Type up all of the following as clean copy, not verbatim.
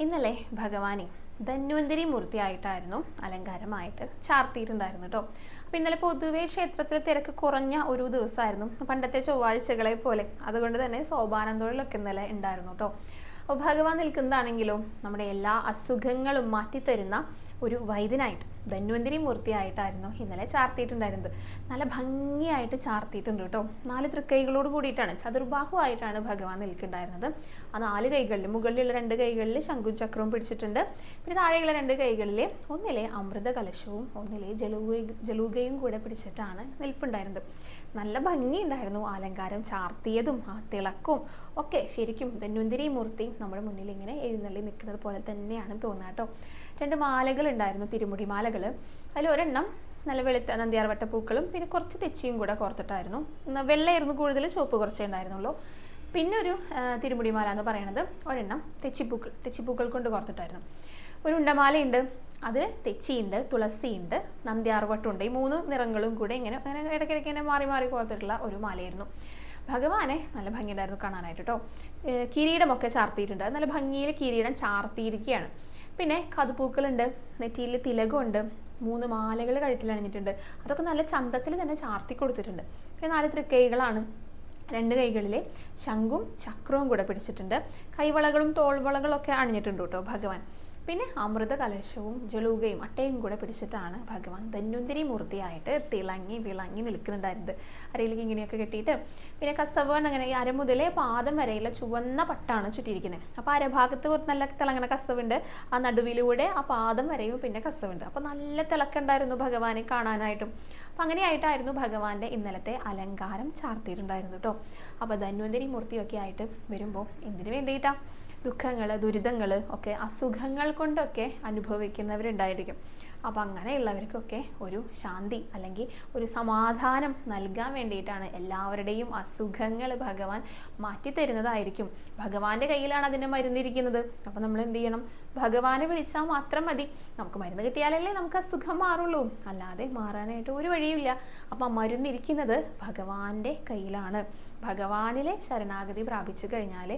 ഇന്നലെ ഭഗവാനെ ധന്വന്തരി മൂർത്തിയായിട്ടായിരുന്നു അലങ്കാരമായിട്ട് ചാർത്തിയിട്ടുണ്ടായിരുന്നു കേട്ടോ. അപ്പം ഇന്നലെ പൊതുവേ ക്ഷേത്രത്തിൽ തിരക്ക് കുറഞ്ഞ ഒരു ദിവസമായിരുന്നു, പണ്ടത്തെ ചൊവ്വാഴ്ചകളെ പോലെ. അതുകൊണ്ട് തന്നെ സോപാനന്ദോളിലൊക്കെ ഇന്നലെ ഉണ്ടായിരുന്നു കേട്ടോ. അപ്പോൾ ഭഗവാൻ നിൽക്കുന്നതാണെങ്കിലോ നമ്മുടെ എല്ലാ അസുഖങ്ങളും മാറ്റിത്തരുന്ന ഒരു വൈദ്യനായിട്ട് ധന്വന്തരി മൂർത്തിയായിട്ടായിരുന്നു ഇന്നലെ ചാർത്തിയിട്ടുണ്ടായിരുന്നത്. നല്ല ഭംഗിയായിട്ട് ചാർത്തിയിട്ടുണ്ട് കേട്ടോ. 4 തൃക്കൈകളോട് കൂടിയിട്ടാണ്, ചതുർബാഹുവായിട്ടാണ് ഭഗവാൻ നിൽക്കുന്നുണ്ടായിരുന്നത്. ആ 4 കൈകളിൽ, മുകളിലുള്ള 2 കൈകളിൽ ശംഖും ചക്രവും പിടിച്ചിട്ടുണ്ട്. പിന്നെ താഴെയുള്ള 2 കൈകളിൽ ഒന്നിലെ അമൃത കലശവും ഒന്നിലെ ജലൂകയും കൂടെ പിടിച്ചിട്ടാണ് നിൽപ്പുണ്ടായിരുന്നത്. നല്ല ഭംഗിയുണ്ടായിരുന്നു അലങ്കാരം, ചാർത്തിയതും ആ തിളക്കവും ഒക്കെ. ശരിക്കും ധന്വന്തരി മൂർത്തി നമ്മുടെ മുന്നിൽ ഇങ്ങനെ എഴുന്നള്ളി നിൽക്കുന്നത് പോലെ തന്നെയാണ് തോന്നുക കേട്ടോ. 2 മാലകൾ ഉണ്ടായിരുന്നു, തിരുമുടി മാലകൾ. അതിൽ ഒരെണ്ണം നല്ല വെളുത്ത നന്ദ്യാർവട്ട പൂക്കളും പിന്നെ കുറച്ച് തെച്ചിയും കൂടെ കോർത്തിട്ടായിരുന്നു. വെള്ളയായിരുന്നു കൂടുതൽ, ചുവപ്പ് കുറച്ചേ ഉണ്ടായിരുന്നുള്ളൂ. പിന്നെ ഒരു തിരുമുടി മാല എന്ന് പറയുന്നത് ഒരെണ്ണം തെച്ചിപ്പൂക്കൾ കൊണ്ട് കോർത്തിട്ടായിരുന്നു. ഒരു ഉണ്ടമാലയുണ്ട്, അതിൽ തെച്ചിയുണ്ട്, തുളസിയുണ്ട്, നന്ദ്യാർവട്ടമുണ്ട്. ഈ 3 നിറങ്ങളും കൂടെ ഇങ്ങനെ ഇടയ്ക്കിടയ്ക്ക് ഇങ്ങനെ മാറി മാറി കോർത്തിട്ടുള്ള ഒരു മാലയായിരുന്നു. ഭഗവാനെ നല്ല ഭംഗിയുണ്ടായിരുന്നു കാണാനായിട്ട് കേട്ടോ. കിരീടമൊക്കെ ചാർത്തിയിട്ടുണ്ട്, നല്ല ഭംഗിയിൽ കിരീടം ചാർത്തിയിരിക്കുകയാണ്. പിന്നെ കതുപൂക്കളുണ്ട്, നെറ്റിയിൽ തിലകമുണ്ട്, 3 മാലകൾ കഴുത്തിൽ അണിഞ്ഞിട്ടുണ്ട്. അതൊക്കെ നല്ല ചന്തത്തിൽ തന്നെ ചാർത്തി കൊടുത്തിട്ടുണ്ട്. പിന്നെ 4 തൃക്കൈകളാണ്, 2 കൈകളിൽ ശംഖും ചക്രവും കൂടെ പിടിച്ചിട്ടുണ്ട്. കൈവളകളും തോൾവളകളൊക്കെ അണിഞ്ഞിട്ടുണ്ട് കേട്ടോ ഭഗവാൻ. പിന്നെ അമൃത കലശവും ജലൂകയും അട്ടയും കൂടെ പിടിച്ചിട്ടാണ് ഭഗവാൻ ധന്വന്തരി മൂർത്തിയായിട്ട് തിളങ്ങി വിളങ്ങി നിൽക്കുന്നുണ്ടായിരുന്നത്. അരയിലേക്ക് ഇങ്ങനെയൊക്കെ കെട്ടിയിട്ട് പിന്നെ കസവാണ്, അങ്ങനെ ഈ അര മുതലേ പാദം വരെയുള്ള ചുവന്ന പട്ടാണ് ചുറ്റിയിരിക്കുന്നത്. അപ്പോൾ അരഭാഗത്ത് നല്ല തിളങ്ങണ കസവുണ്ട്, ആ നടുവിലൂടെ ആ പാദം വരെയും പിന്നെ കസവുണ്ട്. അപ്പോൾ നല്ല തിളക്കുണ്ടായിരുന്നു ഭഗവാനെ കാണാനായിട്ടും. അപ്പം അങ്ങനെയായിട്ടായിരുന്നു ഭഗവാന്റെ ഇന്നലത്തെ അലങ്കാരം ചാർത്തിയിട്ടുണ്ടായിരുന്നു കേട്ടോ. അപ്പോൾ ധന്വന്തരി മൂർത്തിയൊക്കെ ആയിട്ട് വരുമ്പോൾ എന്തിനു വേണ്ടിയിട്ടാ? ദുഃഖങ്ങൾ, ദുരിതങ്ങൾ ഒക്കെ, അസുഖങ്ങൾ കൊണ്ടൊക്കെ അനുഭവിക്കുന്നവരുണ്ടായിരിക്കും. അപ്പം അങ്ങനെയുള്ളവർക്കൊക്കെ ഒരു ശാന്തി അല്ലെങ്കിൽ ഒരു സമാധാനം നൽകാൻ വേണ്ടിയിട്ടാണ്. എല്ലാവരുടെയും അസുഖങ്ങൾ ഭഗവാൻ മാറ്റിത്തരുന്നതായിരിക്കും. ഭഗവാന്റെ കയ്യിലാണ് അതിൻ്റെ മരുന്നിരിക്കുന്നത്. അപ്പം നമ്മൾ എന്ത് ചെയ്യണം? ഭഗവാനെ വിളിച്ചാൽ മാത്രം മതി. നമുക്ക് മരുന്ന് കിട്ടിയാലല്ലേ നമുക്ക് അസുഖം മാറുള്ളൂ, അല്ലാതെ മാറാനായിട്ട് ഒരു വഴിയില്ല. അപ്പം മരുന്നിരിക്കുന്നത് ഭഗവാന്റെ കയ്യിലാണ്. ഭഗവാനിലെ ശരണാഗതി പ്രാപിച്ചു കഴിഞ്ഞാൽ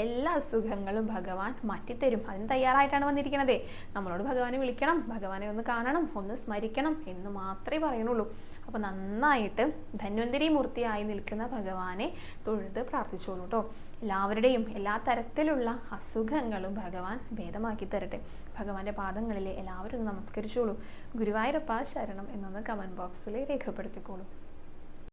എല്ലാ അസുഖങ്ങളും ഭഗവാൻ മാറ്റിത്തരും. അതിന് തയ്യാറായിട്ടാണ് വന്നിരിക്കുന്നത്. നമ്മളോട് ഭഗവാനെ വിളിക്കണം, ഭഗവാനെ ഒന്ന് കാണണം, ഒന്ന് സ്മരിക്കണം എന്ന് മാത്രമേ പറയുന്നുള്ളൂ. അപ്പോൾ നന്നായിട്ട് ധന്വന്തരി മൂർത്തിയായി നിൽക്കുന്ന ഭഗവാനെ തൊഴുത് പ്രാർത്ഥിച്ചോളൂ കേട്ടോ. എല്ലാവരുടെയും എല്ലാ തരത്തിലുള്ള അസുഖങ്ങളും ഭഗവാൻ ഭേദമാക്കി തരട്ടെ. ഭഗവാന്റെ പാദങ്ങളിൽ എല്ലാവരും ഒന്ന് നമസ്കരിച്ചോളൂ. ഗുരുവായൂരപ്പ ശരണം എന്നൊന്ന് കമൻറ്റ് ബോക്സിൽ രേഖപ്പെടുത്തിക്കോളൂ.